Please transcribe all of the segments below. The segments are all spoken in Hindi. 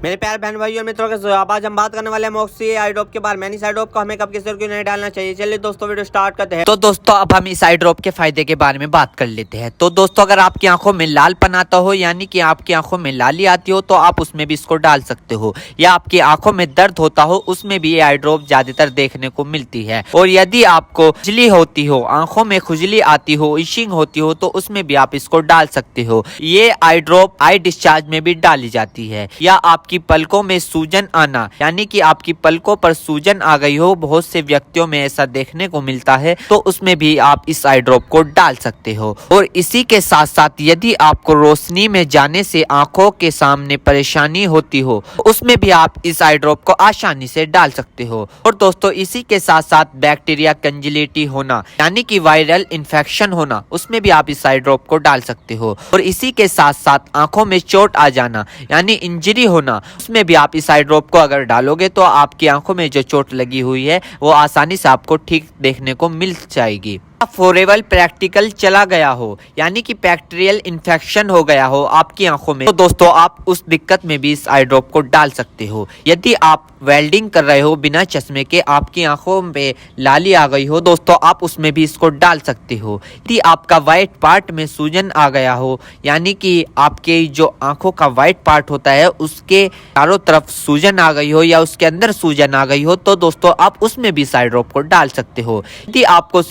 मेरे प्यारे बहन भाई और मित्रों के साथ आज हम बात करने वाले हैं मॉक्सी आई ड्रॉप के बारे में। इस आई ड्रॉप को हमें कब किस क्यों नहीं डालना चाहिए। चलिए दोस्तों वीडियो स्टार्ट करते हैं। तो दोस्तों अब हम इस आई ड्रॉप के फायदे के बारे में बात कर लेते हैं। तो दोस्तों अगर आपकी आंखों में लालपन आता हो, यानी कि आपकी आंखों में लाली आती हो, तो आप उसमें भी इसको डाल सकते हो। या आपकी आंखों में दर्द होता हो, उसमें भी ये आई ड्रॉप ज्यादातर देखने को मिलती है। और यदि आपको खुजली होती हो, आंखों में खुजली आती हो, इशिंग होती हो, तो उसमें भी आप इसको डाल सकते हो। ये आई ड्रॉप आई डिस्चार्ज में भी डाली जाती है। या आपकी पलकों में सूजन आना, यानी कि आपकी पलकों पर सूजन आ गई हो, बहुत से व्यक्तियों में ऐसा देखने को मिलता है, तो उसमें भी आप इस आई ड्रॉप को डाल सकते हो। और इसी के साथ साथ यदि आपको रोशनी में जाने से आंखों के सामने परेशानी होती हो, उसमें भी आप इस आई ड्रॉप को आसानी से डाल सकते हो। और दोस्तों इसी के साथ साथ बैक्टीरिया कंजिलिटी होना, यानी कि वायरल इन्फेक्शन होना, उसमें भी आप इस आई ड्रॉप को डाल सकते हो। और इसी के साथ साथ आंखों में चोट आ जाना, यानी इंजरी होना, उसमें भी आप इस आई ड्रॉप को अगर डालोगे तो आपकी आंखों में जो चोट लगी हुई है वो आसानी से आपको ठीक देखने को मिल जाएगी। फॉरेबल प्रैक्टिकल चला गया हो, यानी कि बैक्टीरियल इन्फेक्शन हो गया हो आपकी आंखों में, तो दोस्तों आप उस दिक्कत में भी इस आई ड्रॉप को डाल सकते हो। यदि आप वेल्डिंग कर रहे हो बिना चश्मे के, आपकी आंखों में लाली आ गई हो, दोस्तों आप उसमें भी इसको डाल सकते हो। यदि आपका व्हाइट पार्ट में सूजन आ गया हो, यानी कि आपके जो आंखों का व्हाइट पार्ट होता है उसके चारों तरफ सूजन आ गई हो या उसके अंदर सूजन आ गई हो, तो दोस्तों आप उसमें भी इस आई ड्रॉप को डाल सकते हो। यदि आपको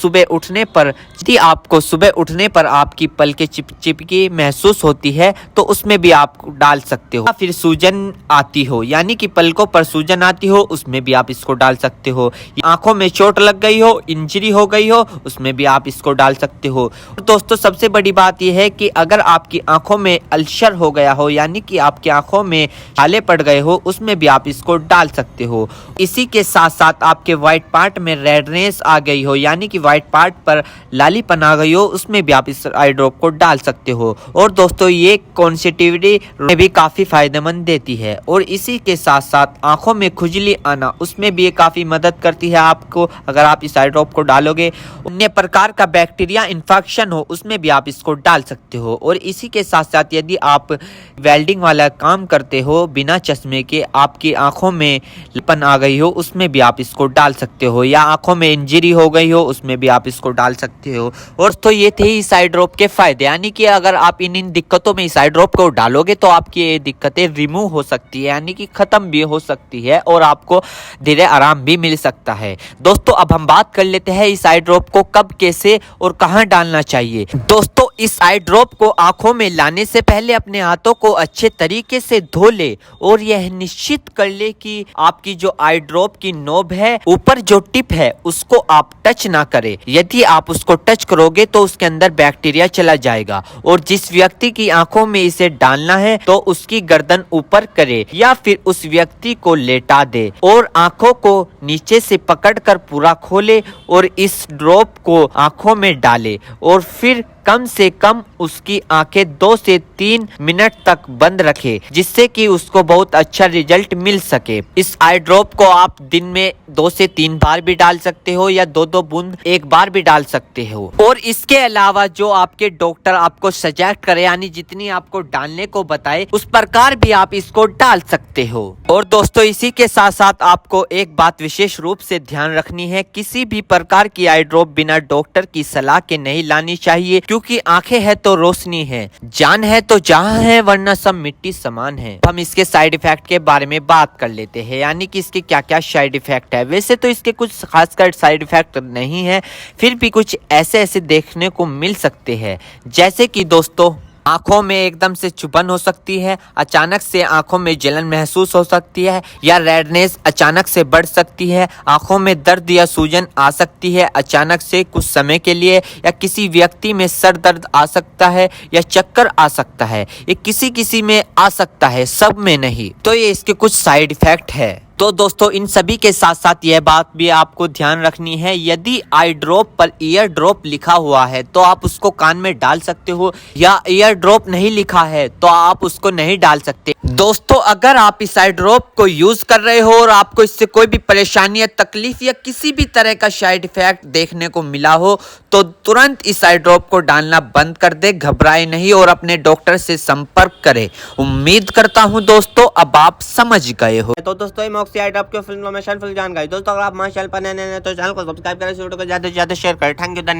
सुबह उठने पर आपकी पलकें चिपचिपकी महसूस होती है, तो उसमें भी आप डाल सकते हो। फिर सूजन आती हो, यानी कि पलकों पर सूजन आती हो, उसमें भी आप इसको डाल सकते हो। आंखों में चोट लग गई हो, इंजरी हो गई हो, उसमें भी आप इसको डाल सकते हो। और दोस्तों सबसे बड़ी बात यह है कि अगर आपकी आंखों में अल्सर हो गया हो, यानी कि आपकी आंखों में छाले पड़ गए हो, उसमें भी आप इसको डाल सकते हो। इसी के साथ साथ आपके व्हाइट पार्ट में रेडनेस आ गई हो, यानी कि व्हाइट पार्ट पर लालीपन आ गई हो, उसमें भी आप इस आई ड्रॉप को डाल सकते हो। और दोस्तों ये कॉन्सेटिविटी में भी काफी फायदेमंद देती है। और इसी के साथ साथ आंखों में खुजली आना, उसमें भी ये काफी मदद करती है आपको। अगर आप इस आई ड्रॉप को डालोगे, अन्य प्रकार का बैक्टीरिया इन्फेक्शन हो, उसमें भी आप इसको डाल सकते हो। और इसी के साथ साथ यदि आप वेल्डिंग वाला काम करते हो बिना चश्मे के, आपकी आंखों में लालीपन आ गई हो, उसमें भी आप इसको डाल सकते हो। या आंखों में इंजरी हो गई हो, उसमें भी आप इसको डाल सकते हो। और तो ये थे इस आई ड्रॉप के फायदे, यानी कि अगर आप इन दिक्कतों में इस आई ड्रॉप को डालोगे तो आपकी ये दिक्कतें रिमूव हो सकती है, यानी कि खत्म भी हो सकती है और आपको धीरे आराम भी मिल सकता है। दोस्तों अब हम बात कर लेते हैं इस आई ड्रॉप को कब, कैसे और कहां डालना चाहिए। दोस्तों इस आई ड्रॉप को आंखों में लाने से पहले अपने हाथों को अच्छे तरीके से धो ले और यह निश्चित कर ले कि आपकी जो आई ड्रॉप की नोब है, ऊपर जो टिप है, उसको आप टच ना करें। यदि आप उसको टच करोगे तो उसके अंदर बैक्टीरिया चला जाएगा। और जिस व्यक्ति की आंखों में इसे डालना है तो उसकी गर्दन ऊपर करे या फिर उस व्यक्ति को लेटा दे और आंखों को नीचे से पकड़कर पूरा खोले और इस ड्रॉप को आंखों में डाले। और फिर कम से कम उसकी आंखें 2 से 3 मिनट तक बंद रखे, जिससे कि उसको बहुत अच्छा रिजल्ट मिल सके। इस आई ड्रॉप को आप दिन में 2 से 3 बार भी डाल सकते हो या 2-2 बूंद एक बार भी डाल सकते हो। और इसके अलावा जो आपके डॉक्टर आपको सजेस्ट करे, यानी जितनी आपको डालने को बताए, उस प्रकार भी आप इसको डाल सकते हो। और दोस्तों इसी के साथ साथ आपको एक बात विशेष रूप से ध्यान रखनी है, किसी भी प्रकार की आई ड्रॉप बिना डॉक्टर की सलाह के नहीं लानी चाहिए, क्योंकि आंखें है तो रोशनी है, जान है तो जहां है, वरना सब मिट्टी समान है। हम इसके साइड इफेक्ट के बारे में बात कर लेते हैं, यानी कि इसके क्या क्या साइड इफेक्ट है। वैसे तो इसके कुछ खासकर साइड इफेक्ट नहीं है, फिर भी कुछ ऐसे ऐसे देखने को मिल सकते हैं, जैसे कि दोस्तों आंखों में एकदम से चुभन हो सकती है, अचानक से आंखों में जलन महसूस हो सकती है, या रेडनेस अचानक से बढ़ सकती है, आंखों में दर्द या सूजन आ सकती है अचानक से कुछ समय के लिए, या किसी व्यक्ति में सर दर्द आ सकता है या चक्कर आ सकता है। ये किसी किसी में आ सकता है, सब में नहीं। तो ये इसके कुछ साइड इफेक्ट है। तो दोस्तों इन सभी के साथ साथ यह बात भी आपको ध्यान रखनी है, यदि आई ड्रॉप पर ईयर ड्रॉप लिखा हुआ है तो आप उसको कान में डाल सकते हो, या ईयर ड्रॉप नहीं लिखा है तो आप उसको नहीं डाल सकते। दोस्तों अगर आप इस आई ड्रॉप को यूज कर रहे हो और आपको इससे कोई भी परेशानी या तकलीफ या किसी भी तरह का साइड इफेक्ट देखने को मिला हो तो तुरंत इस आई ड्रॉप को डालना बंद कर दे, घबराए नहीं और अपने डॉक्टर से संपर्क करें। उम्मीद करता हूं दोस्तों अब आप समझ गए हो। तो दोस्तों ये मॉक्सी आई ड्रॉप की फुल इन्फॉर्मेशन, फुल जानकारी। दोस्तों अगर आप हमारे चैनल पर नए हैं तो चैनल को सब्सक्राइब करें, इस वीडियो को ज्यादा से ज्यादा शेयर करें। थैंक यू, धन्यवाद।